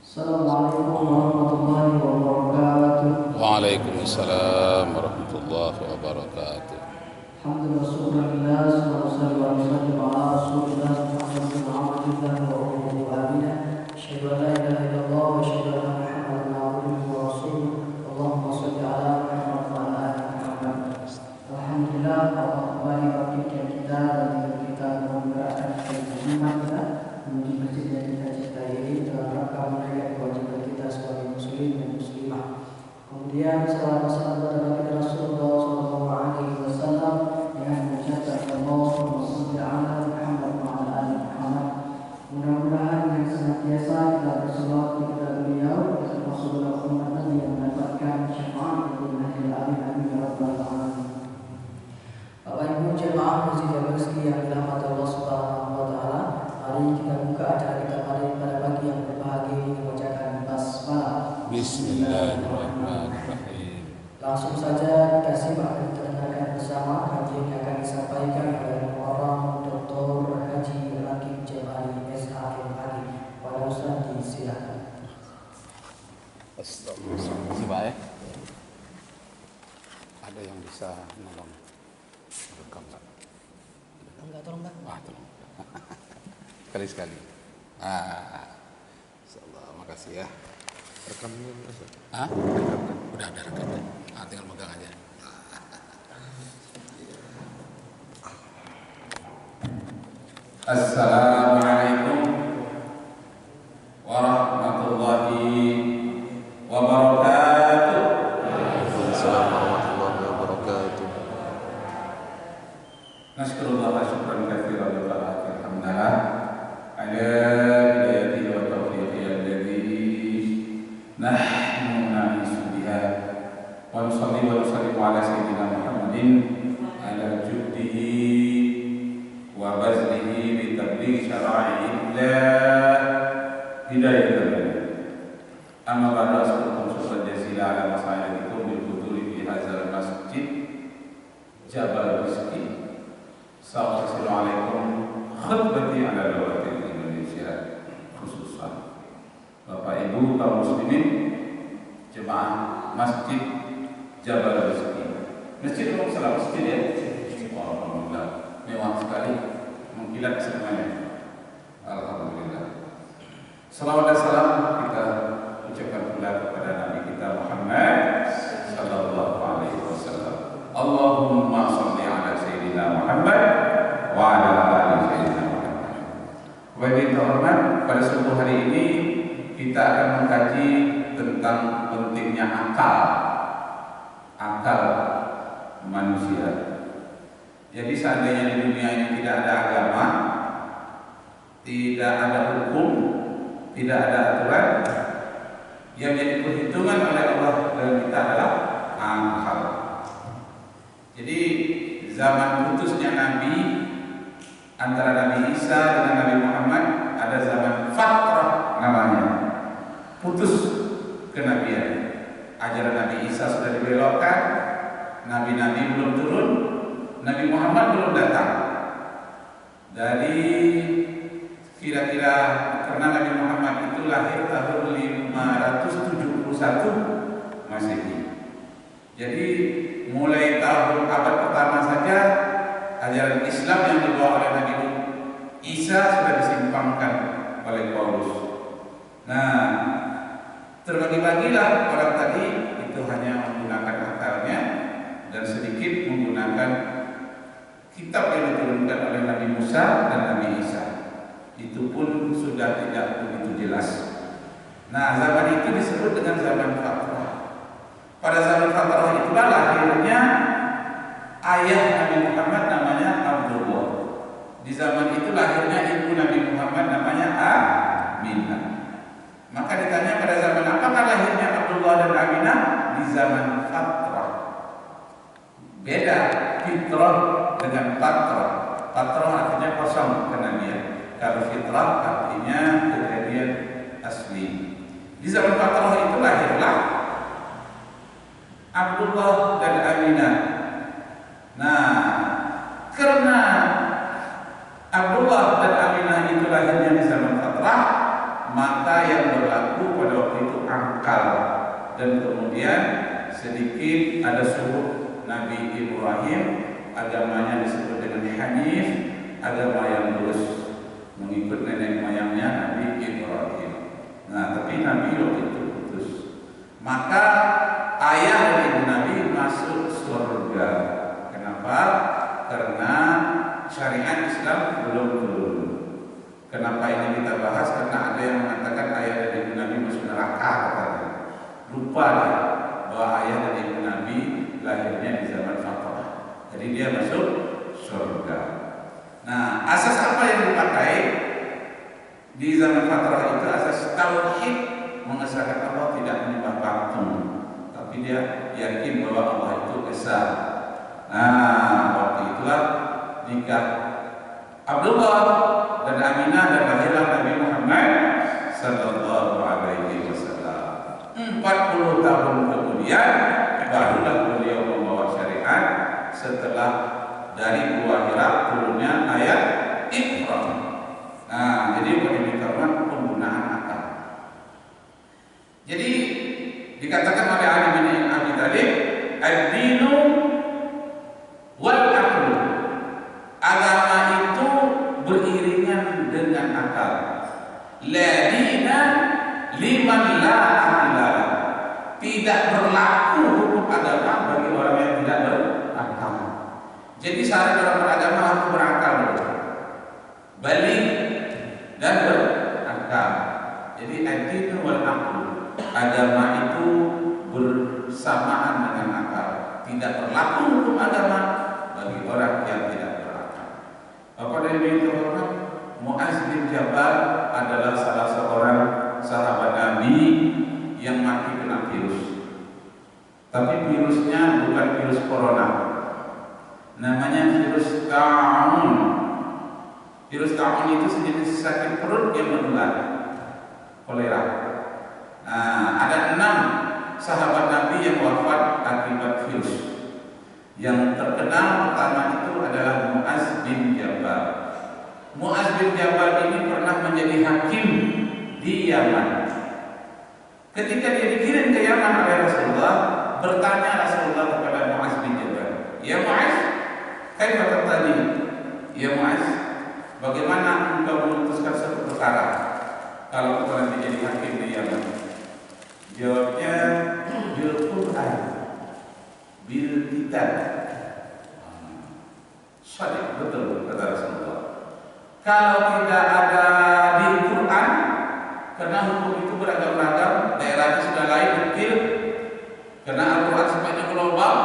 Assalamualaikum warahmatullahi wabarakatuh. Waalaikumsalam warahmatullahi wabarakatuh. Alhamdulillah, syukurillah, sallallahu alaihi wa sallam ala rasulillah Muhammad bin Abdillah wa ummuhu aminah. Asyhadu an la ilaha illallah wa asyhadu anna Muhammadan abduhu wa rasuluh. Allahumma shalli ala Muhammad wa ala ali Muhammad. Alhamdulillah, Allah kembali bangkitkan kita dan kita menggerakkan iman kita menuju masjid yang kita cintai ini dalam rangka menunaikan kewajiban kita sebagai muslim dan muslimah. Kemudian salam kepada Nabi Rasulullah Sallallahu Alaihi Wasallam dengan mengucapkan Allahumma shalli ala Muhammad wa ala ali Muhammad. Mudah-mudahan yang senantiasa kita berselawat kepada beliau dan Rasulullah umat Nabi yang mendapatkan syafaat dari Nabi Amin Amin ya Rabbal Alamin. Bapak Ibu jemaah masjid yang rezeki yang dirahmati Allah Subhanahu Wa Taala, mari kita buka acara kita pada pagi yang berbahagia ini dengan bacaan basmalah. Bismillahirrahmanirrahim. Langsung saja kita simak dan kita dengarkan bersama kajian yang akan disampaikan oleh Muharram Dr. Haji Rakib Jabari SHMAG. Pada Ustaz disilakan. Astagfirullah. Coba ya. Ada yang bisa nolong rekam tak? Enggak, tolong Pak. Tolong. Sekali-sekali. Insyaallah, makasih ya. Rekam dulu Ustaz. Udah ada rekam. Tinggal megang aja. Assalamualaikum warahmatullahi wabarakatuh. Waalaikumsalam warahmatullahi wabarakatuh. Nasykurullah syukran katsiran wa alhamdulillah ala hidayatihi wa taufiqihi alladzi nahnu na'isu biha wa nusalli wa nusallimu ala sayyidina Muhammadin ala juddihi wa bazlihi bi tabligh syara'i'illah hidayatan. Amma ba'du, as'alukum syukran jazila ala masa'ilikum bil huduri fi hadzal masjid Jabal Rizki. Assalamualaikum khutbati ala dawatil Indonesia khususan Bapak Ibu kaum muslimin jemaah Masjid Jabal Rizki. Masjid Umum Salam masjid ya. Alhamdulillah mewah sekali, mengkilat semuanya. Alhamdulillah. Salawat dan salam kita ucapkan pula kepada Nabi kita Muhammad sallallahu alaihi wasallam. Allahumma shalli ala sayyidina Muhammad wa ala ali sayyidina Muhammad. Bapak terhormat, pada subuh hari ini kita akan mengkaji tentang pentingnya akal manusia. Jadi seandainya di dunia ini tidak ada agama, tidak ada hukum, tidak ada aturan, yang menjadi perhitungan oleh Allah dalam kita adalah akal. Jadi zaman putusnya Nabi antara Nabi Isa dengan Nabi Muhammad ada zaman fatrah namanya, putus kenabian. Ajaran Nabi Isa sudah dibelokkan, nabi-nabi belum turun, Nabi Muhammad belum datang. Dari kira-kira karena Nabi Muhammad itu lahir tahun 571 Masehi. Jadi mulai tahun abad pertama saja ajaran Islam yang dibawa oleh Nabi Isa sudah disimpangkan oleh Paulus. Nah, terbagi-bagilah orang tadi itu hanya menggunakan akalnya dan sedikit menggunakan kitab yang diturunkan oleh Nabi Musa dan Nabi Isa. Itu pun sudah tidak begitu jelas. Nah, zaman itu disebut dengan zaman fatrah. Pada zaman fatrah itulah lahirnya ayah Nabi Muhammad namanya Abdullah. Di zaman itu lahirnya ibu Nabi Muhammad namanya Aminah. Maka ditanya pada zaman apakah lahirnya Abdullah dan Aminah? Di zaman fatrah. Beda fitrah dengan fatrah. Fatrah artinya kosong kenabian. Kalau fitrah artinya kejadian asli. Di zaman fatrah itu lahirlah Abdullah dan Aminah. Nah, karena Abdullah dan Aminah itu lahirnya di zaman fatrah, maka yang berlaku berakal. Dan kemudian sedikit ada suruh Nabi Ibrahim, agamanya disebut dengan Hanif, agama yang lurus, mengikut nenek moyangnya Nabi Ibrahim. Nah, tapi Nabi waktu itu putus. Maka ayah dan ibu Nabi masuk surga. Kenapa? Karena syariat Islam belum turun. Kenapa ini kita bahas? Karena ada yang mengatakan ayah dan ibu Nabi masuk neraka katanya. Lupa dia bahwa ayah dan ibu Nabi lahirnya di zaman fatrah. Jadi dia masuk surga. Nah, asas apa yang dipakai di zaman fatrah itu? Asas tauhid, mengesahkan Allah, tidak menyembah patung, tapi dia yakin bahwa Allah itu esa. Nah, waktu itulah nikah Abdullah dan Aminah dan lahirlah Nabi Muhammad sallallahu alaihi wasallam. 40 tahun kemudian barulah beliau membawa syariat setelah dari Gua Hira turunnya ayat Iqra. Nah, jadi pengetahuan penggunaan akal. Jadi dikatakan oleh Ali bin Abi Thalib, ad-dinu wal aql. Agama itu beriringan dengan akal. La dina liman la aqla. Tidak berlaku hukum agama bagi orang yang tidak berakal. Jadi syarat dalam beragama harus berakal, balik dan berakal. Jadi ad-dinu wal aql. Agama itu bersamaan dengan akal. Tidak berlaku hukum agama bagi orang yang tidak berakal. Bapak dan Ibu terhormat, Muaz bin Jabal adalah salah seorang sahabat Nabi yang mati kena virus. Tapi virusnya bukan virus corona. Namanya virus ta'un. Virus ta'un itu sejenis sakit perut yang menular, kolera. Nah, ada 6 sahabat Nabi yang wafat akibat virus. Yang terkenal pertama itu adalah Muaz bin Jabal. Muaz bin Jabal ini pernah menjadi hakim di Yaman. Ketika dia dikirim ke Yaman oleh Rasulullah, bertanya Rasulullah kepada Muaz bin Jabal, "Ya Muaz, kaifa taqtadi?" "Ya Muaz, bagaimana engkau memutuskan suatu perkara kalau engkau nanti jadi hakim di Yaman?" Jawabnya, bil Quran, bil kitab. Sadiq, betul kata Rasulullah. Kalau tidak ada di Quran, karena hukum itu beragam-ragam, daerahnya sudah lain kecil, karena Al-Quran sifatnya global,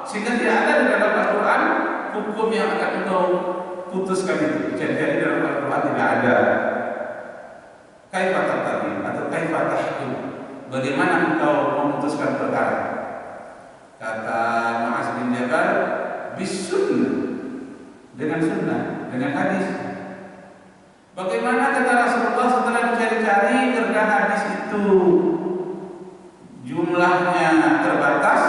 sehingga tidak ada di dalam Al-Quran hukum yang akan engkau putuskan itu. Jadi dalam Al-Quran tidak ada. Kaifa taqtadi atau kaifa tahkum? Bagaimana engkau memutuskan perkara? Kata Muaz bin Jabal, bis-sunnah, dengan sunnah, dengan hadis. Bagaimana kata Rasulullah setelah dicari-cari karena hadis itu jumlahnya terbatas,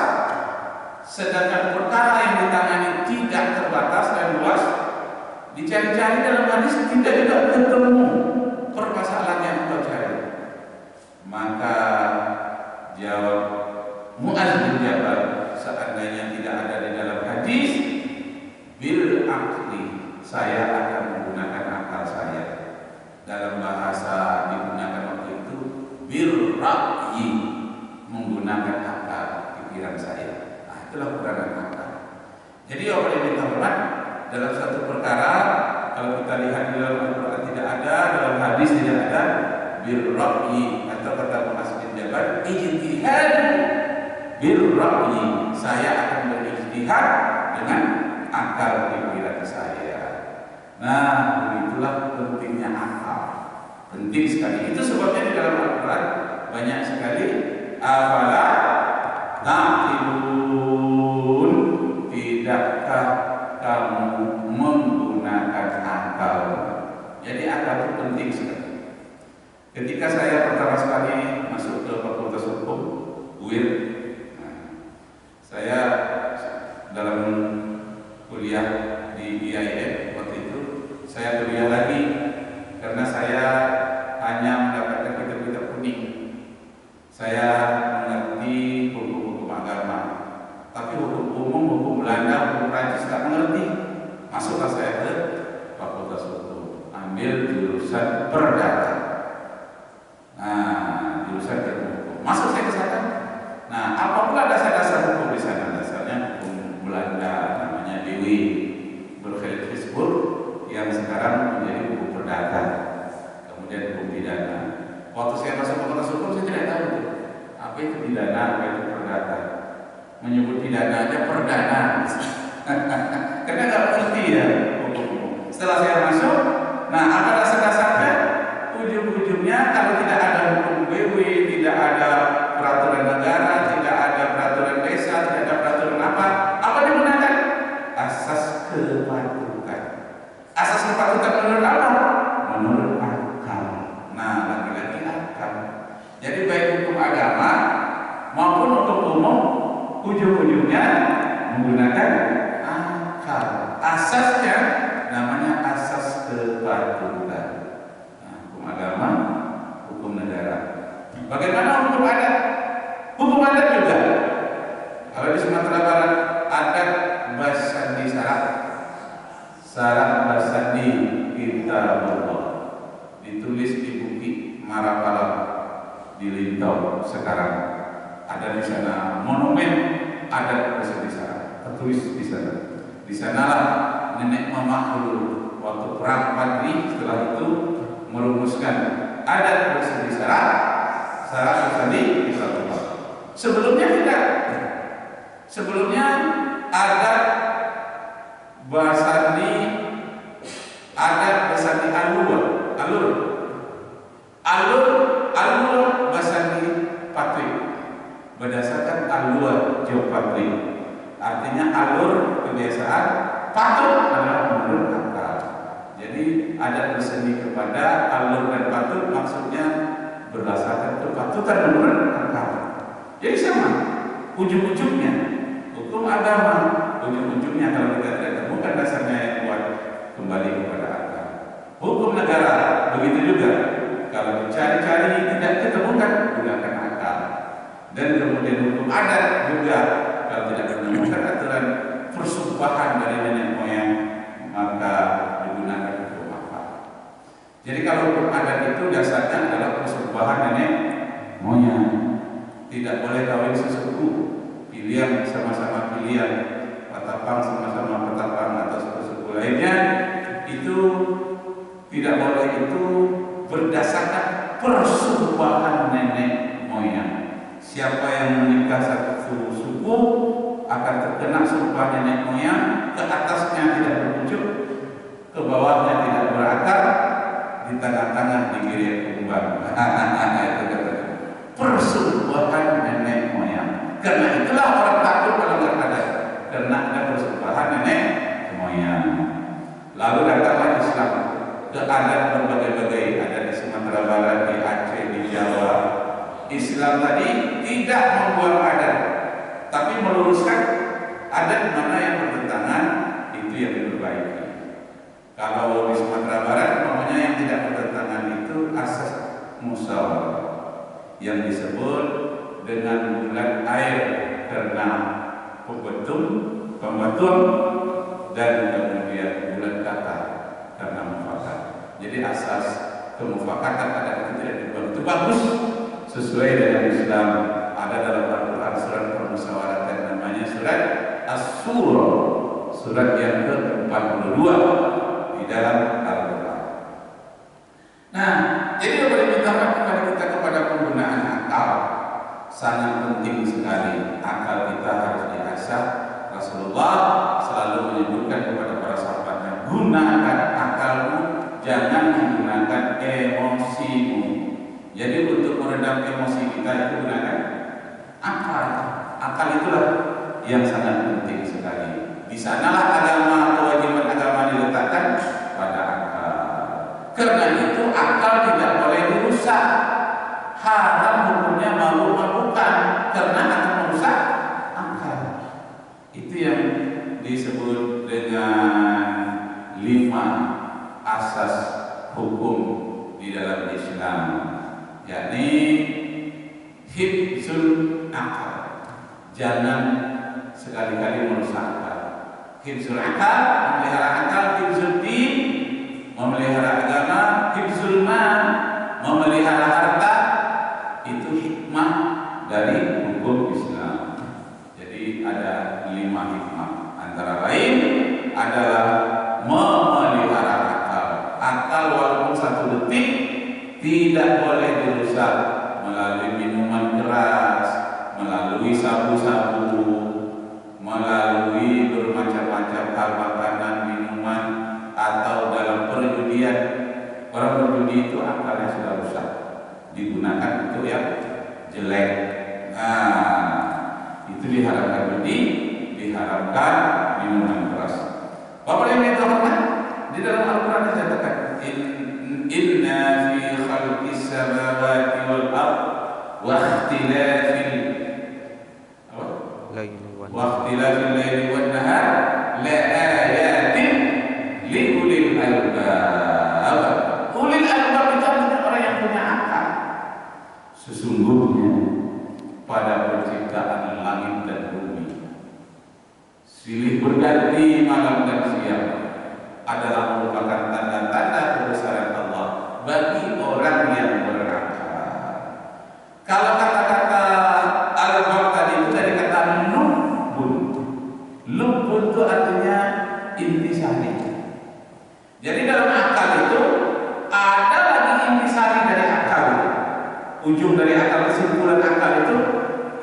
sedangkan perkara yang ditangani tidak terbatas dan luas, dicari-cari dalam hadis tidak juga ketemu permasalahan yang engkau cari. Maka jawab Muaz bin Jabal, seandainya tidak ada di dalam hadis, bil aqli, saya akan menggunakan akal saya. Dalam bahasa digunakan waktu itu bil ra'yi, menggunakan akal pikiran saya. Nah, itulah peranan akal. Jadi apa yang dikatakan dalam satu perkara, kalau kita lihat di dalam Al-Quran tidak ada, dalam hadis tidak ada, bil ra'yi, atau kata Muaz bin Jabal, ijtihad bil ra'yi, saya akan berijtihad dengan akal pikiran saya. Nah, begitulah pentingnya akal. Penting sekali. Itu sebabnya di dalam Al-Quran banyak sekali afala taqilun, tidakkah kamu menggunakan akal. Jadi akal itu penting sekali. Ketika saya pertama sekali masuk ke Fakultas Hukum UIN, saya dalam kuliah di IAIN waktu itu, saya kuliah lagi karena saya hanya mendapatkan kitab-kitab kuning. Saya Apa itu pidana, apa itu perdata? Menyebut pidana aja perdana. Karena nggak ngerti ya hukum. Setelah saya masuk, nah apa dasar-dasarnya? Ujung-ujungnya kalau tidak ada hukum BW, tidak ada peraturan negara, tidak ada peraturan desa, tidak ada peraturan apa digunakan? Asas kepatutan. Asas kepatutan menurut apa? Menurut akal. Nah, lagi-lagi akal. Jadi baik hukum agama maupun hukum umum, ujung-ujungnya menggunakan akal. Asasnya namanya asas kepatutan. Nah, hukum agama, hukum negara. Bagaimana hukum adat? Hukum adat juga. Kalau di Sumatera Barat adat basandi syarat basandi kitabullah ditulis di Bukit Marapalang di Lintau sekarang. Ada di sana monumen adat basandi syarat tertulis di sana. Di sanalah nenek mama dulu waktu perang Padri setelah itu merumuskan adat basandi syarat basandi kitabullah. Sebelumnya tidak. Sebelumnya adat basandi alur basandi patri berdasarkan alur geopatri. Artinya alur kebiasaan, patut adalah menurut akal. Jadi adat berseni kepada alur dan patut maksudnya berdasarkan kepatutan menurut akal. Jadi sama ujung-ujungnya hukum agama, ujung-ujungnya kalau kita tidak temukan dasarnya yang kuat kembali kepada akal. Hukum negara begitu juga, kalau dicari-cari tidak ditemukan gunakan akal. Dan kemudian hukum adat juga, kalau tidak menemukan aturan persumpahan dari nenek moyang maka digunakan hukum akal. Jadi kalau hukum adat itu dasarnya adalah persumpahan nenek moyang. Tidak boleh kawin sesepuh, pilihan sama-sama pilihan, patapang sama-sama patapang atau sepupu lainnya, itu tidak boleh, itu berdasarkan persumpahan nenek moyang. Siapa yang menikah satu suku akan terkena sumpah nenek moyang, ke atasnya tidak berpucuk, ke bawahnya tidak berakar, di tengah-tengah digiri kumbang. Persumpahan nenek moyang. Karena itulah orang takut kalau nggak ada, karena ada persumpahan nenek moyang. Lalu datanglah Islam ke adat berbagai-bagai, ada di Sumatera Barat, di Aceh, di Jawa. Islam tadi tidak membuat adat, tapi meluruskan adat mana yang bertentangan, itu yang diperbaiki. Kalau di Sumatera Barat namanya yang tidak bertentangan itu asas musyawarah yang disebut dengan bulan air karena pembetul dan kemudian bulan kata karena mufakat. Jadi asas kemufakatan adat itu tidak dibuat, itu bagus sesuai dengan Islam. Ada dalam Al-Quran surat permusyawaratan namanya surat As-Surah, surat yang ke-42 di dalam Al-Quran. Nah, jadi boleh minta kepada kita kepada penggunaan akal sangat penting sekali. Akal kita harus diasah. Rasulullah selalu menyebutkan kepada para sahabatnya, gunakan akalmu, jangan menggunakan emosimu. Jadi untuk meredam emosi kita itu gunakan akal. Akal itulah yang sangat penting sekali. Di sanalah agama, kewajiban agama diletakkan pada akal. Karena itu akal tidak boleh dirusak. Haram hukumnya mabuk-mabukan karena akan merusak akal. Itu yang disebut dengan 5 asas hukum di dalam Islam, yakni hifzul akal. Jangan sekali-kali merusak akal. Hifzul akal, memelihara akal. Hifzul din, memelihara agama. Hifzul mal, memelihara harta. Itu hikmah dari hukum Islam. Jadi ada 5 hikmah. Antara lain adalah memelihara akal. Akal walaupun 1 detik tidak boleh dirusak melalui minuman keras, melalui sabu-sabu, melalui bermacam-macam hal makanan, minuman, atau dalam perjudian. Orang berjudi itu akalnya sudah rusak, digunakan itu yang jelek. Nah, itu diharamkan judi, diharamkan minuman keras. Bapak yang dikatakan di dalam Al-Quran dikatakan inna fi khalqis samawati wal ard wa ikhtilafil laili wan nahar la ayatin li ulil albab. Ulil albab itu adalah orang yang punya akal. Sesungguhnya pada penciptaan langit dan bumi, silih berganti malam dan siang adalah merupakan tanda-tanda kebesaran Allah bagi orang yang berakal. Kalau kata-kata albab tadi itu dari kata lubbun. Lubbun itu artinya intisari. Jadi dalam akal itu ada lagi intisari dari akal. Ujung dari akal, kesimpulan akal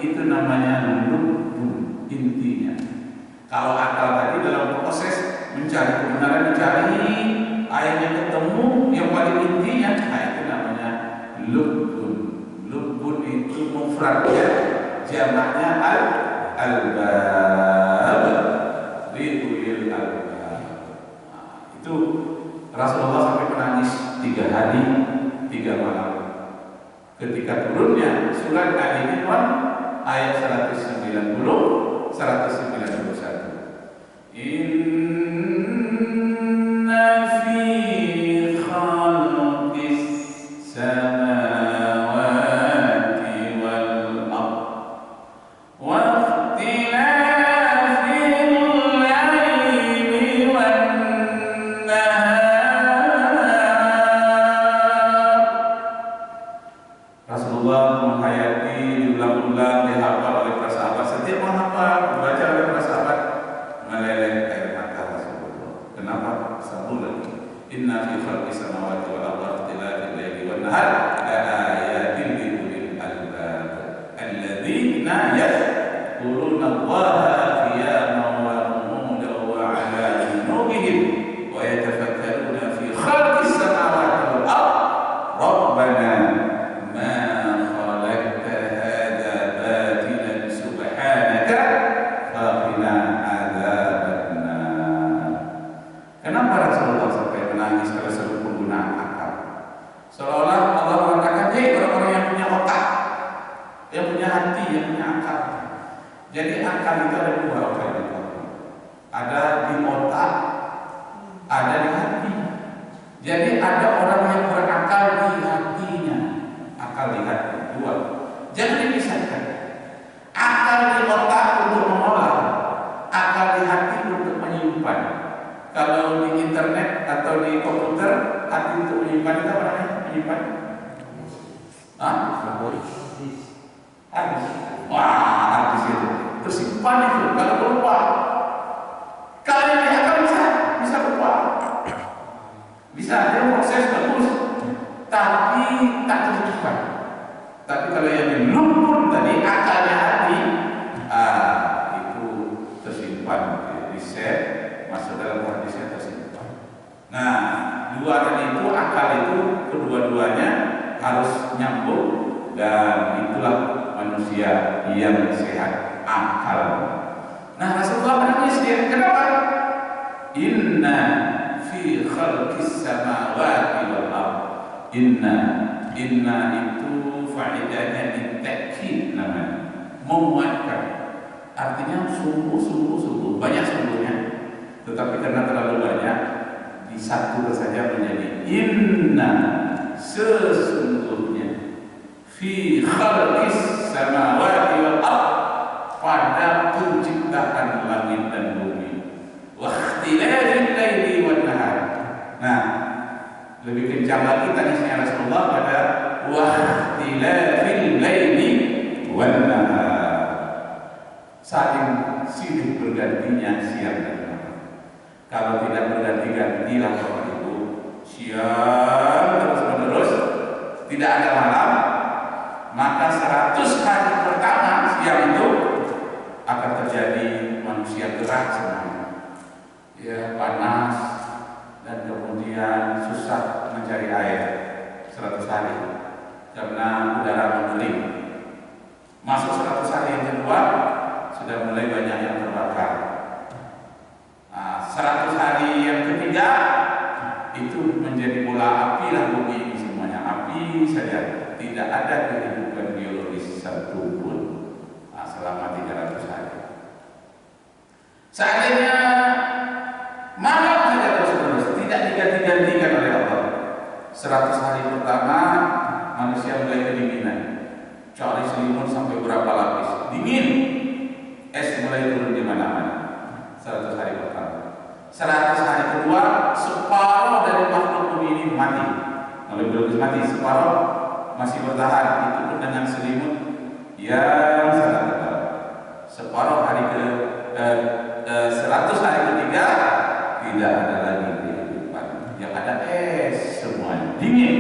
itu namanya lubbun, intinya. Kalau akal tadi dalam proses mencari kebenaran, mencari ayatnya ketemu yang paling intinya, nah itu namanya lubbun. Lubbun itu mufradnya, jamaknya albab, liulil albab. Itu Rasulullah sampai menangis 3 hari 3 malam ketika turunnya surat Ali Imran ayat 190 191. Inna fi khalqis samawati wal ard wa ikhtilafil laili wan nahar. Rasulullah menghayati diulang-ulang, dihafal oleh para sahabat. Setiap menghafal, dibaca oleh para sahabat, meleleh air mata Rasulullah. Kenapa? Satu lagi. Inna fi khalqis samawati wal ardi wa ikhtilafil laili wan nahar la ayatin li ulil albab alladzina yadhkuruna Allaha qiyaman wa qu'udan wa 'ala junubihim wa yatafakkaruna fi khalqis samawati wal ardi rabbana ma khalaqta hadza batilan subhanaka faqina adzabannar. Kenapa Rasulullah sampai menangis pada seluruh penggunaan akal? Seolah Allah mengatakan, hei orang-orang yang punya otak, yang punya hati, yang punya akal. Jadi akal itu ada 2 akal itu. Ada di otak, ada di hati. Jadi ada orang yang berakal di hatinya. Akal di hati 2. Jangan dipisahkan. Akal di otak untuk mengolah, akal di hati untuk menyimpan. Kalau di internet atau di komputer, hati untuk menyimpan itu apa namanya? Menyimpan? Memori. Habis. Wah, habis itu. Tersimpan itu. Kalau lupa, kalau yang di akal bisa lupa. Bisa dia proses bagus, tapi tak tersimpan. Tapi kalau yang di lumpur tadi, akalnya hati, itu tersimpan di set, masuk dalam hati saya tersimpan. Nah, 2 tadi itu akal itu kedua-duanya harus nyambung, dan itulah manusia yang sehat akal. Nah, Rasulullah menangis dia. Kenapa? Inna fi khalqis samawati wal ard. Inna itu faedahnya ditakkid namanya, menguatkan. Artinya sungguh, banyak sungguhnya. Tetapi karena terlalu banyak, disatu saja menjadi inna, sesungguhnya, fi khalqis samawati wal ard, pada penciptaan langit dan bumi, wa ikhtilafil laili wan nahar. Nah, lebih kencang lagi tangisnya Rasulullah pada wa ikhtilafil laili wan nahar, saling silih bergantinya siang dan malam. Kalau tidak berganti-ganti lah Bapak Ibu, siang terus-menerus, tidak ada malam, maka 100 hari pertama siang itu karena udara mengering. Masuk 100 hari yang kedua sudah mulai banyak yang terbakar. 100 hari yang ketiga itu menjadi bola api lah bumi ini semuanya, api saja, tidak ada kehidupan biologis satupun selama 300 hari. Seandainya malam saja terus tidak diganti-gantikan oleh Allah. 100 hari pertama manusia mulai kedinginan, cari selimut sampai berapa lapis, dingin, es mulai turun di mana-mana. 100 hari pertama. 100 hari kedua, separuh dari makhluk bumi ini mati. Kalau belum mati, separuh masih bertahan. Itu pun dengan selimut yang sangat tebal. Separuh hari 100 hari ketiga tidak ada lagi kehidupan. Yang ada es semuanya dingin.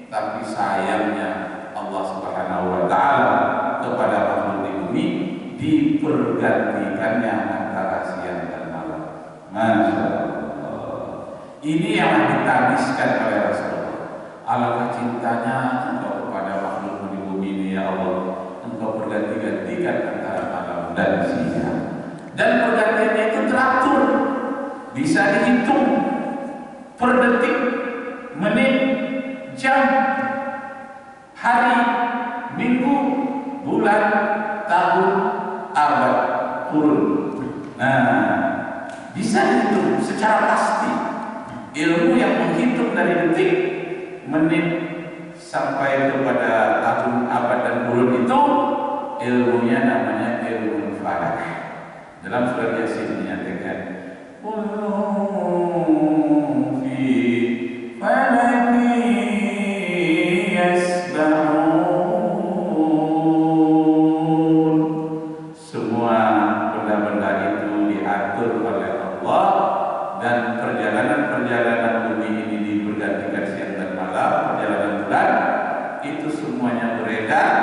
Tapi sayangnya Allah Subhanahu wa Ta'ala kepada makhluk di bumi dipergantikannya antara siang dan malam. Masya Allah. Ini yang ditangiskan oleh Rasulullah. Alangkah cintanya Engkau kepada makhluk di bumi ini ya Allah. Engkau berganti-gantikan antara malam dan siang. Dan pergantiannya itu teratur, bisa dihitung per detik, menit, jam, hari, minggu, bulan, tahun, abad, kurun. Bisa dihitung secara pasti. Ilmu yang menghitung dari detik, menit sampai kepada tahun, abad dan kurun itu ilmunya namanya ilmu falak. Dalam surat Yasin dinyatakan kullu fi falaki yasbahun. Semua benda-benda itu diatur oleh Allah dan perjalanan-perjalanan bumi ini dibergantikan siang dan malam, perjalanan bulan itu semuanya beredar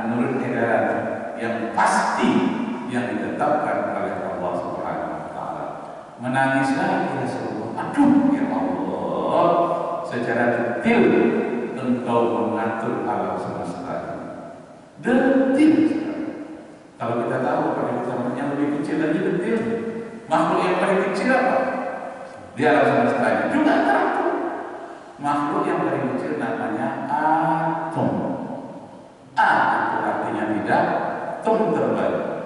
menurut edaran yang pasti yang ditetapkan oleh Allah Subhanahu wa Ta'ala. Menangislah ya Rasulullah, aduh ya Allah, secara detail Engkau mengatur alam semesta. Detail. Kalau kita tahu pada zaman yang lebih kecil lagi detail. Makhluk yang paling kecil apa? Di alam semesta ini juga teratur. Makhluk yang paling kecil namanya atom. A itu artinya tidak, atom terbagi.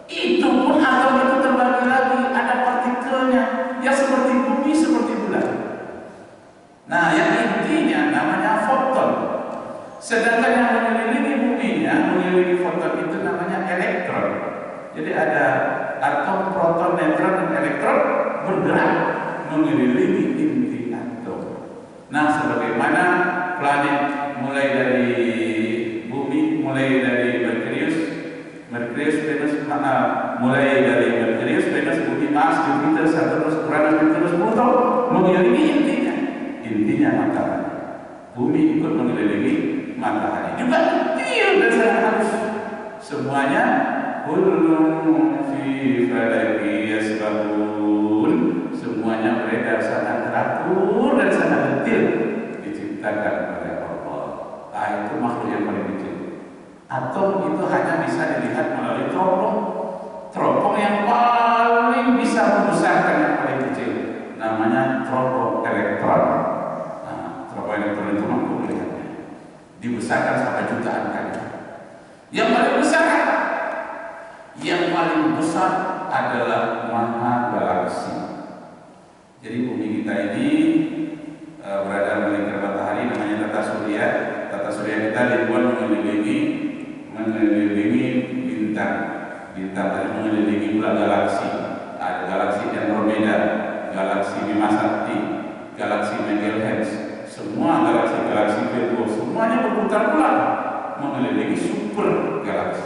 Itu pun atom itu terbagi lagi, ada partikelnya, ya seperti bumi, seperti bulan. Nah, yang intinya namanya foton. Sedangkan yang mengelilingi buminya, mengelilingi foton itu namanya elektron. Jadi ada atom, proton, neutron, dan elektron bergerak mengelilingi inti atom. Nah, sebagaimana planet mulai dari bumi, mulai dari Merkurius, Venus, mulai dari Merkurius, Venus, Bumi, Mars, Jupiter, Saturnus, Uranus, Neptunus, Pluto mengelilingi intinya matahari. Bumi ikut mengelilingi matahari. Juga kecil dan sangat halus. Semuanya kullun fi falaki yasbahun. Semuanya beredar sangat teratur dan sangat detail diciptakan oleh Allah. Itu makhluk yang paling kecil. Atom itu hanya bisa dilihat melalui teropong yang paling bisa membesarkan yang paling kecil, namanya teropong elektron. Teropong elektron itu mampu melihatnya, dibesarkan sampai jutaan kali. Yang paling besar, yang paling besar adalah maha galaksi. Jadi bumi kita ini berada melingkar matahari, namanya tata surya. Tata surya kita dibuat mengelilingi bintang dan mengelilingi bulan galaksi. Ada galaksi Andromeda, galaksi Bima Sakti, galaksi Magellan, semua galaksi Virgo, semuanya berputar pula mengelilingi super galaksi.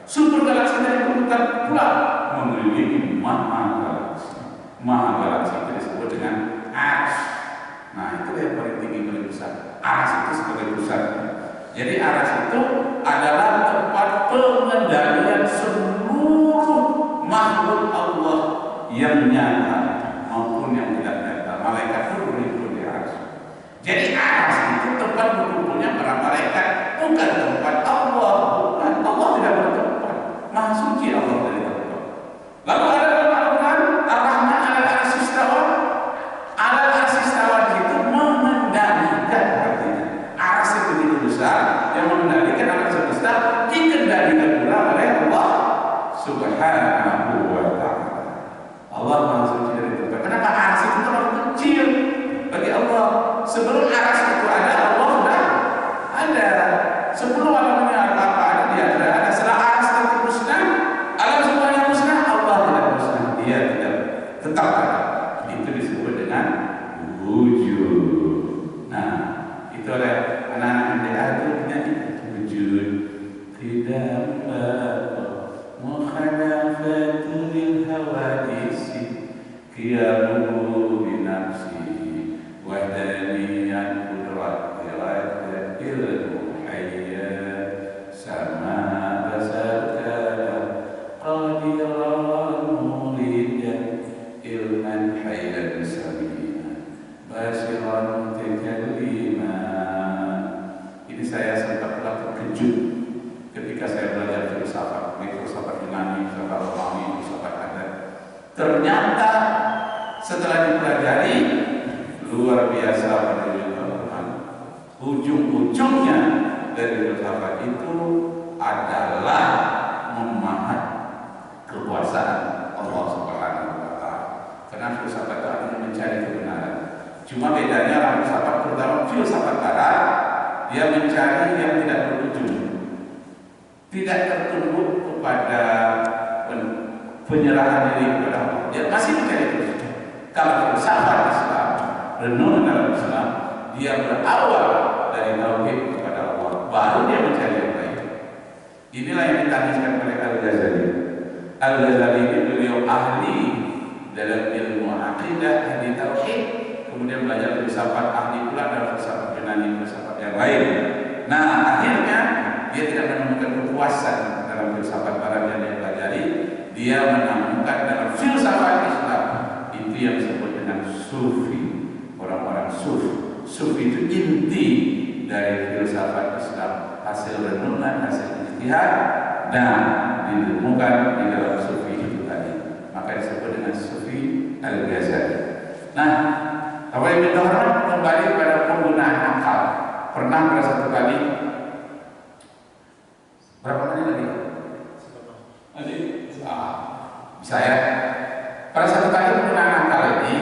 Super galaksi dari berputar pula mengelilingi maha galaksi. Maha galaksi itu disebut dengan Aras. Nah, itu yang paling tinggi, paling besar. Aras itu sebagai pusat. Jadi Aras itu adalah tempat pengendalian seluruh makhluk Allah yang nyata maupun yang tidak nyata. Malaikat pun berhimpun di Aras. Jadi Aras itu tempat berkumpulnya para malaikat mengendalikan alam semesta dikendalikan pula oleh Allah Subhanahu wa ta'ala. Allah Maha Suci dari tempat. Kenapa arsy itu terlalu kecil bagi Allah? Sebelum arsy itu ada, Allah sudah ada. Sebelum alam ini apa ada, dia ada. Setelah arsy itu musnah, alam semuanya musnah, Allah tidak musnah. Dia tidak tetap ada. Itu disebut dengan wujud. Nah, itu oleh anak-anak MDA itu menyanyi wujud tidak mukhalafatu lil hawadisi qiyamu bi nafsi wahdaniyan qudrat iradat ilmu hayya sama basarka qadiran muridan ilman hayyan samina basiran tekallima. Ini saya sempat terkejut ketika saya belajar filsafat, filsafat Yunani, filsafat Romawi, filsafat adat. Ternyata setelah dipelajari luar biasa pendidikan Al-Quran. Ujung-ujungnya dari filsafat itu adalah memahami kekuasaan Allah Subhanahu wa ta'ala. Karena filsafat itu akan mencari kebenaran. Cuma bedanya orang filsafat, terutama filsafat barat, dia mencari yang tidak berujung, tidak tertunduk kepada penyerahan diri kepada Allah. Dia masih mencari terus. Kalau filsafat Islam, renungan dalam Islam, dia berawal dari tauhid kepada Allah, baru dia mencari yang lain. Inilah yang ditangiskan oleh Al-Ghazali. Al-Ghazali ini beliau ahli dalam ilmu aqidah, ahli tauhid, kemudian belajar filsafat, ahli pula dalam filsafat Yunani, filsafat yang lain. Nah, akhirnya dia tidak menemukan kepuasan dalam filsafat barat yang dia pelajari. Dia menemukan dalam filsafat Islam itu yang disebut dengan sufi. Orang-orang sufi itu inti dari filsafat Islam, hasil renungan, hasil ijtihad, dan ditemukan di dalam sufi itu tadi. Maka disebut dengan sufi Al-Ghazali. Nah, kalau yang didorong kembali pada penggunaan akal. Pernah pada satu kali, berapa kali lagi? Bisa ya. Pada satu kali penggunaan akal ini,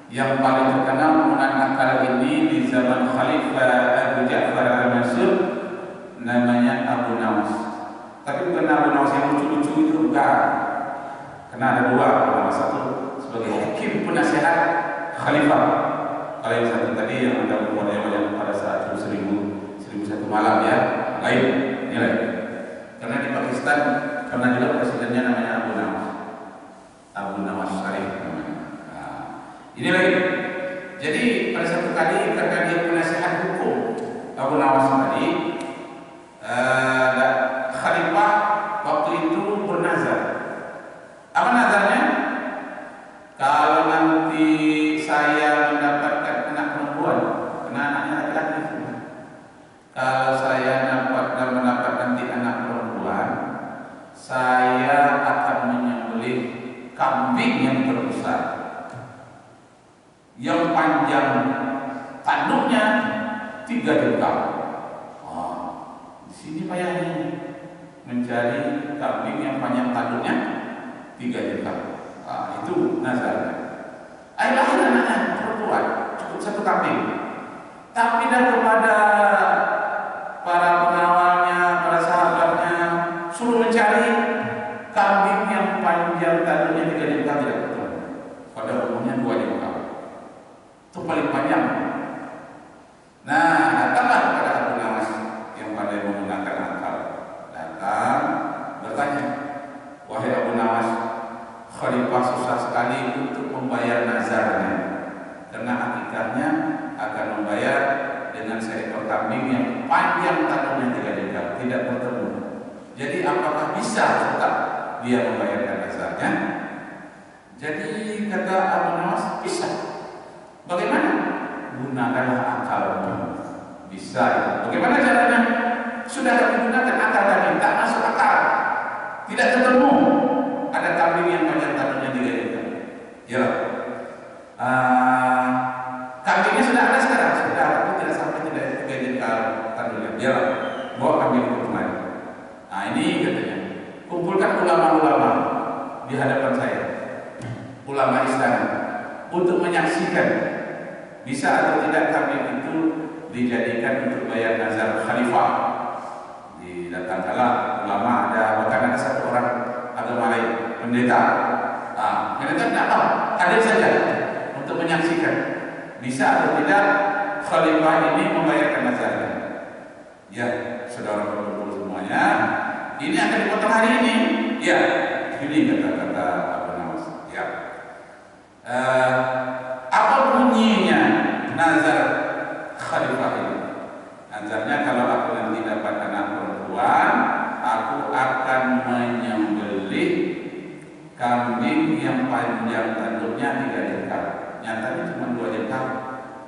yang paling terkenal penggunaan akal ini di zaman Khalifah Abu Ja'far al-Mansur, namanya Abu Nawas. Tapi bukan Abu Nawas yang lucu-lucu itu, bukan. Karena ada dua, satu sebagai hakim penasehat Khalifah. Kalau yang satu tadi yang ada model pada saat 1001 malam ya, lain, ini lain. Karena di Pakistan pernah juga presidennya namanya Abu Nawas Sharif namanya. Nah, ini lagi. Jadi pada satu kali karena dia penasehat hukum Abu Nawas tadi, Khalifah waktu itu bernazar. Apa nazarnya? Kalau nanti saya mendapatkan anak perempuan, karena anaknya laki-laki, kalau saya mendapat nanti anak perempuan, saya akan menyembelih kambing yang terbesar, yang panjang tanduknya 3 jengkal. Di sini payahnya mencari kambing yang panjang tanduknya 3 jengkal. Itu nazarnya. Lahir anaknya perempuan, cukup 1 kambing. Tapi dan kepada para pengawalnya, para sahabatnya, suruh mencari kambing yang panjang tanduknya 3 jengkal tidak ketemu. Pada umumnya 2 jengkal. Itu paling panjang. Nah, datanglah kepada Abu Nawas yang pandai menggunakan akal. Datang bertanya, wahai Abu Nawas, Khalifah susah sekali untuk membayar nazarnya, karena hakikatnya akan membayar dengan seekor kambing yang panjang tanduknya 3 jengkal, tidak bertemu. Jadi apakah bisa tetap dia membayarkan nazarnya? Jadi kata Abu Nawas, bisa. Bagaimana? Gunakanlah akalmu. Bisa. Bagaimana caranya? Sudah digunakan akal tadi, tak masuk akal, tidak ketemu. Ada kambing yang panjang tanduknya 3 jengkal. Ya. Kambingnya sudah ada sekarang, sudah, tapi tidak sampai 3 jengkal tanduknya. Ya. bawa kambing itu kemari. Nah ini katanya, kumpulkan ulama-ulama di hadapan saya, ulama istana, untuk menyaksikan bisa atau tidak kambing itu dijadikan untuk bayar nazar khalifah. Datanglah ulama, ada bahkan ada satu orang agama lain, pendeta. Pendeta tidak tahu, hadir saja untuk menyaksikan bisa atau tidak khalifah ini membayarkan nazarnya. Ya, saudara berkumpul semuanya, ini akan dipotong hari ini. Ya, ini kata-kata Abu Nawas. Ya, apa bunyinya nazar khalifah ini? Nazarnya, kalau aku nanti dapat anak perempuan, aku akan menyembelih kambing yang panjang tanduknya 3 jengkal. Nyatanya cuma 2 jengkal.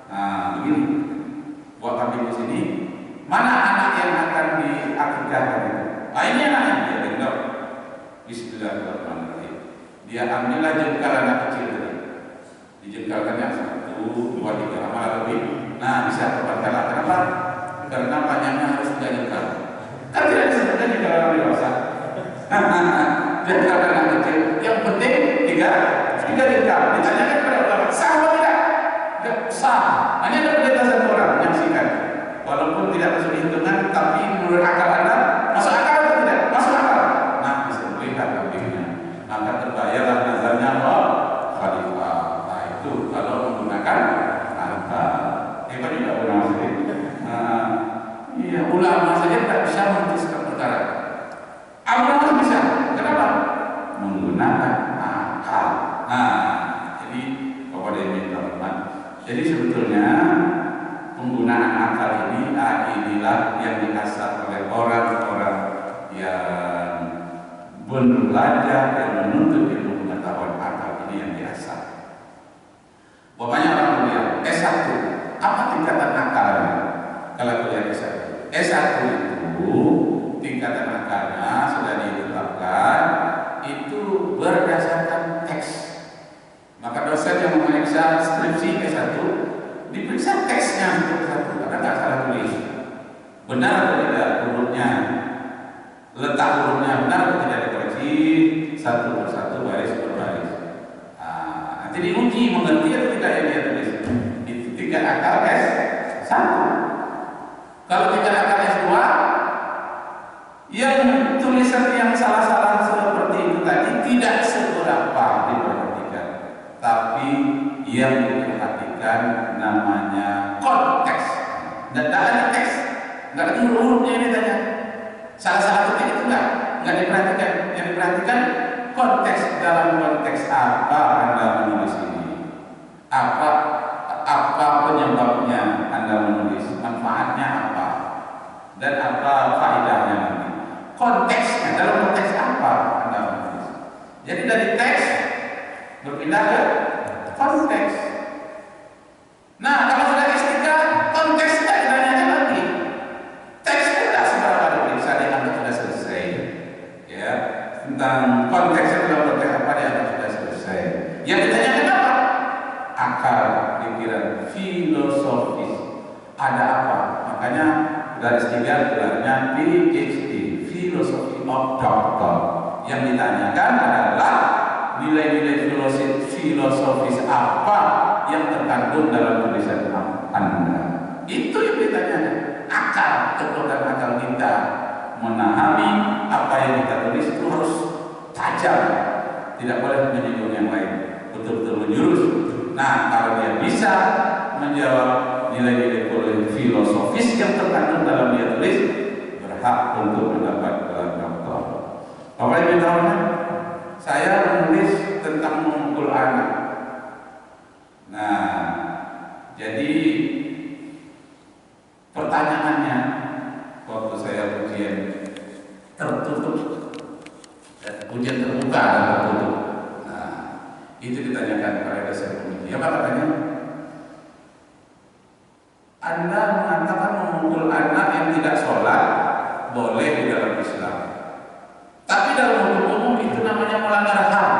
Nah, begini, buat kambing di sini. Mana anak yang akan diakikahkan itu? Ini anaknya, dia gendong. Bismillahirrahmanirrahim. Dia ambillah jengkal anak kecil tadi. Dijengkalkannya 1, 2, 3, amal lebih. Nah, bisa kepada kenapa? Karena panjangnya harus 3 jengkal. Kan tidak disebutkan jengkal orang dewasa. Jengkal anak kecil. Yang penting 3 jengkal. Ditanyakan kepada ulama, sah atau tidak? Tidak sah. Hanya ada pendeta 1 orang menyaksikan. Walaupun tidak masuk hitungan, tapi menurut akal Anda, masuk akal atau tidak? Masuk akal. Nah, bisa melihat kambingnya. Maka terbayarlah nazarnya khalifah. Nah, itu kalau menggunakan akal. Hebat juga ulama sendiri. Iya, ulama saja tidak bisa memutuskan perkara. Ulama bisa. Kenapa? Menggunakan akal. Nah, jadi Bapak dan Ibu teman-teman. Jadi sebetulnya penggunaan akal ini, inilah yang diasah oleh orang-orang yang belajar dan menuntut ilmu pengetahuan akal ini yang diasah. Bapaknya orang kuliah S1, apa tingkatan akalnya? Kalau kuliah S1, S1 itu tingkatan akalnya sudah ditetapkan itu berdasarkan teks. Maka dosen yang memeriksa skripsi S1 diperiksa teksnya untuk satu, karena nggak salah tulis, benar atau tidak hurufnya, letak hurufnya benar atau tidak dikoreksi satu persatu, baris per baris. Nanti diuji mengerti atau tidak yang dia tulis. Itu tingkat akal S1. Kalau tingkat akal S2, yang tulisan yang salah-salah seperti itu tadi tidak seberapa diperhatikan, tapi yang diperhatikan namanya konteks. Dan tidak ada teks, nggak ada huruf-hurufnya ini tanya. Salah-salah ketik itu nggak diperhatikan. Yang diperhatikan konteks. Dalam konteks apa Anda menulis ini? Apa penyebabnya Anda menulis? Manfaatnya apa? Dan apa faedahnya nanti? Konteksnya, dalam konteks apa Anda menulis? Jadi dari teks berpindah ke konteks. Nah, kalau sudah S3, konteks tidak ditanyakan lagi. Teks tidak seberapa diperiksa, dianggap sudah selesai. Ya, tentang konteksnya dalam konteks apa dianggap sudah selesai. Yang ditanyakan apa? Akal, pikiran, filosofis. Ada apa? Makanya dari S3 gelarnya PhD, Philosophy of Doctor. Yang ditanyakan adalah nilai-nilai filosofis apa yang terkandung dalam tulisan Anda. Itu yang ditanyakan. Akal, kekuatan akal kita memahami apa yang kita tulis itu harus tajam, tidak boleh menyinggung yang lain, betul-betul menjurus. Nah, kalau dia bisa menjawab nilai-nilai filosofis yang terkandung dalam dia tulis, berhak untuk mendapat gelar doktor. Bapak Ibu tahu, saya menulis tentang memukul anak. Nah, jadi pertanyaannya waktu saya ujian tertutup, ujian terbuka dan tertutup. Nah, itu ditanyakan kepada dosen penguji. Apa katanya? Anda mengatakan memukul anak yang tidak sholat boleh di dalam Islam, tapi dalam hukum umum itu namanya melanggar HAM.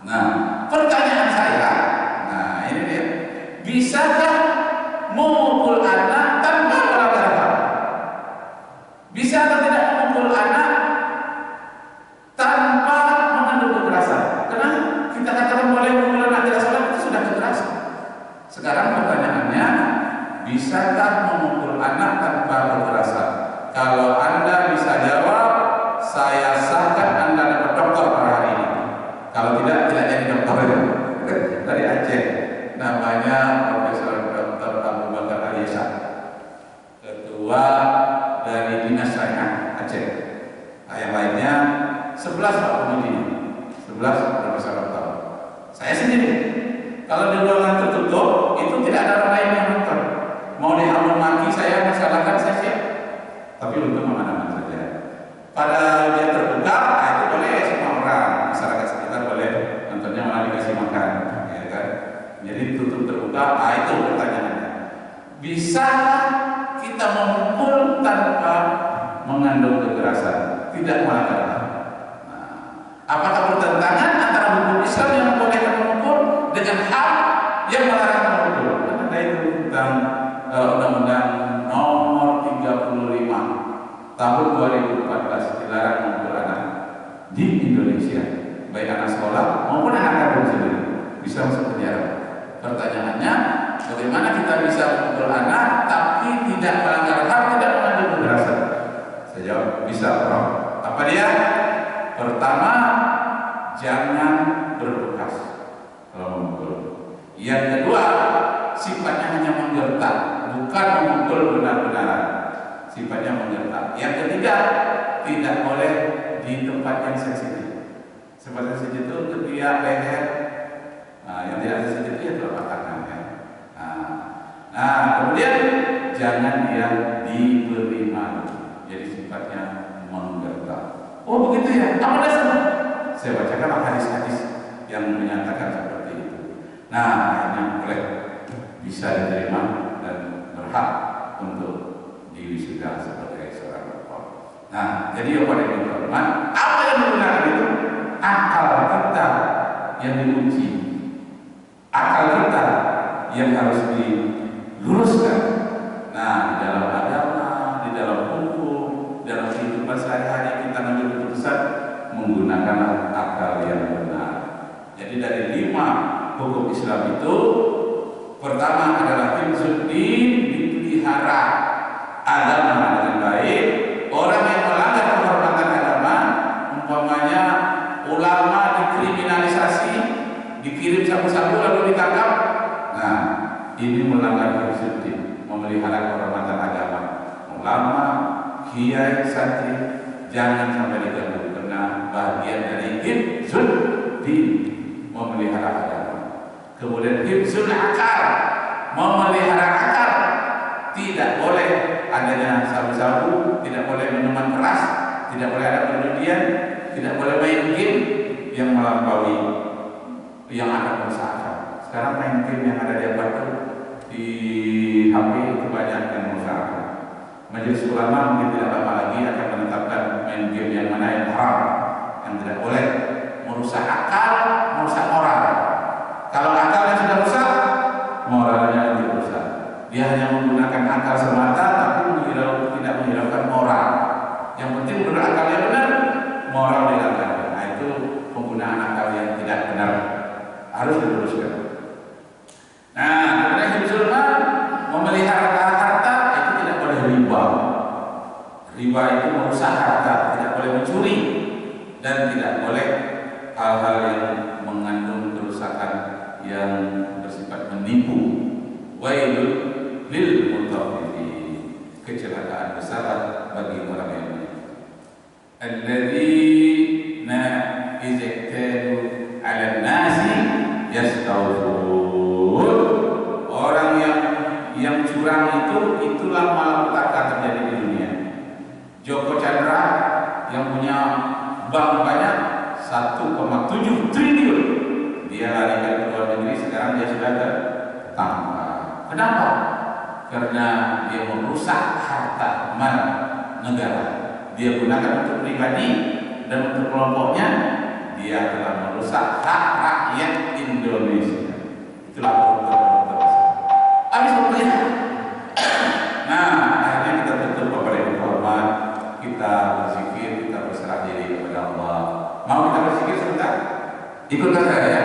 Nah, pertanyaan saya, nah ini dia, bisakah memukul anak tanpa melanggar HAM? Bisa atau tidak memukul anak tanpa mengandung kekerasan? Karena kita katakan boleh memukul anak tidak sholat itu sudah kekerasan. Sekarang pertanyaannya, bisakah memukul anak tanpa kekerasan? Kalau Anda bisa jawab, saya sahkan Anda dapat doktor pada hari ini. Kalau tidak jadi dokter dari Aceh, namanya Profesor Dr. Abu Bakar Aliasa, ketua dari Dinas Sains Aceh. Nah, yang lainnya 11 Pak pengujinya, 11 profesor doktor. Saya sendiri. Kalau di ruangan tertutup itu tidak ada orang lain yang nonton. Mau dihamun maki saya masalahkan saya siap. Tapi untuk aman-aman saja. Pada dia terbuka, itu boleh semua orang masyarakat sekitar boleh nontonnya, malah dikasih makan, ya kan? Jadi tutup terbuka. Itu pertanyaannya. Bisa kita memukul tanpa mengandung kekerasan? Tidak melanggar. Apakah bertentangan antara hukum Islam yang membolehkan memukul dengan hak yang melarang memukul? Ada itu tentang Undang-Undang Nomor 35 Tahun 2014 dilarang memukul anak di Indonesia, baik anak sekolah maupun anak kandung sendiri bisa masuk penjara. Pertanyaannya, bagaimana kita bisa memukul anak tapi tidak melanggar hak, tidak mengandung kekerasan? Saya jawab, bisa, Prof. Apa dia? Pertama, jangan berbekas kalau memukul. Yang kedua, sifatnya hanya menggertak, bukan memukul benar-benar. Sifatnya menggertak. Yang ketiga, tidak boleh di tempat yang sensitif. Seperti sensitif itu ketiak, leher. Yang tidak sensitif itu telapak tangan. Kemudian jangan dia diberi malu. Jadi sifatnya menggertak. Oh begitu ya? Apa dasarnya? Saya bacakan hadis-hadis yang menyatakan seperti itu. Akhirnya boleh bisa diterima dan berhak untuk diwisuda sebagai seorang dokter. Jadi pada teman-teman, apa yang digunakan itu? Akal kita yang diuji, akal kita yang harus diluruskan. Di dalam agama, di dalam hukum, dalam kehidupan sehari-hari kita mengambil keputusan menggunakan akal yang benar. Jadi dari 5 hukum Islam itu, pertama adalah hifzuddin, dipelihara agama dengan baik. Orang yang melanggar kehormatan agama, umpamanya ulama dikriminalisasi, dikirim sabu-sabu lalu ditangkap. Ini melanggar hifzuddin, memelihara kehormatan agama. Ulama, kiai, santri jangan sampai diganggu karena bagian dari hifzuddin, memelihara agama. Kemudian hifzul akal, memelihara akal. Tidak boleh adanya sabu-sabu, tidak boleh minuman keras, tidak boleh ada perjudian, tidak boleh main game yang melampaui, yang ada merusak. Sekarang main game yang ada di apa di HP kebanyakan merusak. Majelis ulama mungkin tidak lama lagi akan menetapkan main game yang mana yang haram, yang tidak boleh, merusak akal, merusak moral. Kalau akalnya sudah rusak, moralnya tidak rusak. Dia hanya menggunakan akal semata, tapi tidak menghiraukan moral. Yang penting menurut akalnya benar, moral dilanggar. Itu penggunaan akal yang tidak benar, harus diluruskan. Kemudian hifzul mal, memelihara harta, itu tidak boleh riba. Riba itu merusak harta, tidak boleh mencuri, dan tidak boleh hal-hal yang mengandung kerusakan yang bersifat menipu. Wailul lil mutaffifin, kecelakaan besar bagi orang yang menipu. Alladzina idza iktalu 'alan nasi yastawfun. Orang yang curang itulah malapetaka terjadi di dunia. Joko Chandra yang punya bank banyak 1,7 triliun, dia larikan ke luar negeri, sekarang dia sudah tertangkap. Kenapa? Karena dia merusak harta mal negara. Dia gunakan untuk pribadi dan untuk kelompoknya. Dia telah merusak hak rakyat Indonesia. Itulah dokter-dokter. Habis waktunya. Akhirnya kita tutup kepada informan. kita berzikir, kita berserah diri kepada Allah. Mau kita berzikir sebentar? Ikutkan saya ya.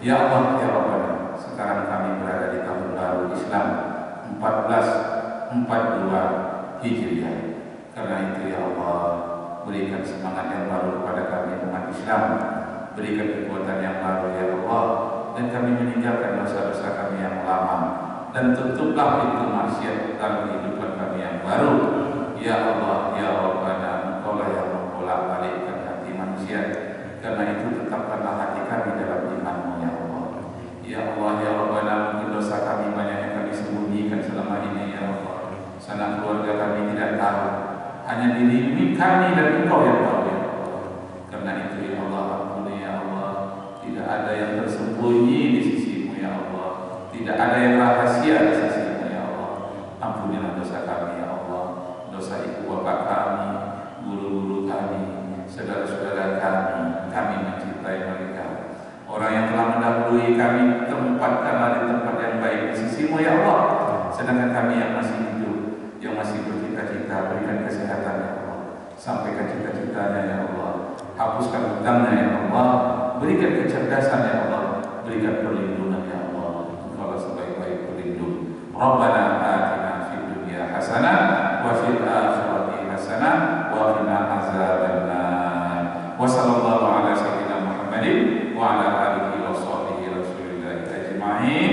Ya Allah, ya Rabbana, sekarang kami berada di tahun baru Islam 1442 Hijriah. Karena itu ya Allah, berikan semangat yang baru kepada kami umat Islam, berikan kekuatan yang baru ya Allah, dan kami meninggalkan dosa-dosa kami yang lama, dan tutuplah pintu maksiat dalam kehidupan kami yang baru. Ya Allah, ya Rabbana, Engkaulah yang membolak-balikkan hati manusia. Karena itu tetapkanlah hati kami dalam iman-Mu ya Allah. Ya Allah, ya Rabbana, mungkin dosa kami banyak yang kami sembunyikan selama ini ya Allah. Sanak keluarga kami tidak tahu, hanya diri kami dan Engkau yang tahu ya Allah. Karena itu ya Allah, ampuni ya Allah. Tidak ada yang tersembunyi di sisi-Mu ya Allah. Tidak ada yang rahasia di sisi-Mu ya Allah. Ampunilah dosa kami ya Allah. Dosa ibu bapak kami, guru-guru kami, saudara-saudara kami mencintai mereka. Orang yang telah mendahului kami, tempatkanlah di tempat yang baik di sisi-Mu ya Allah. Sedangkan kami yang masih hidup, yang masih bercita-cita, berikan kesehatan ya Allah. Sampaikan cita-citanya ya Allah. Hapuskan hutangnya ya Allah. Berikan kecerdasan ya Allah. Berikan perlindungan ya Allah. Engkaulah sebaik-baik pelindung. Rabbana atina fid dunya hasanah wa fil akhirati hasanah wa qina azabannar. Wa sallallahu ala sayyidina Muhammadin wa ala alihi wa sahbihi Rasulillah ajma'in.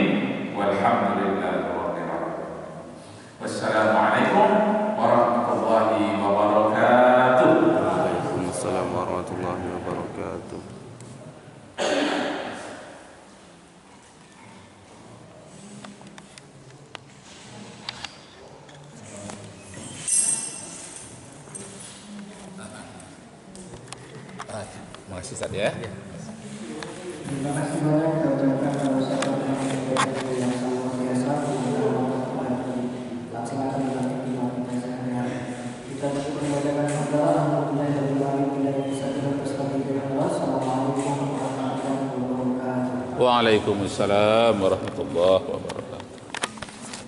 Walhamdulillahi rabbil alamin. Wassalamualaikum warahmatullahi wabarakatuh. Waalaikumsalam warahmatullahi wabarakatuh. Makasih Ustaz ya. Terima kasih banyak kita ucapkan kepada Ustaz yang sangat luar biasa laksanakan dalam kehidupan kita sehari-hari. Kita cukup membacakan hamdalah alhamdulillah rabbil alamin dan bisa kita teruskan dengan Allah. Assalamualaikum warahmatullahi wabarakatuh. Waalaikumsalam warahmatullahi wabarakatuh.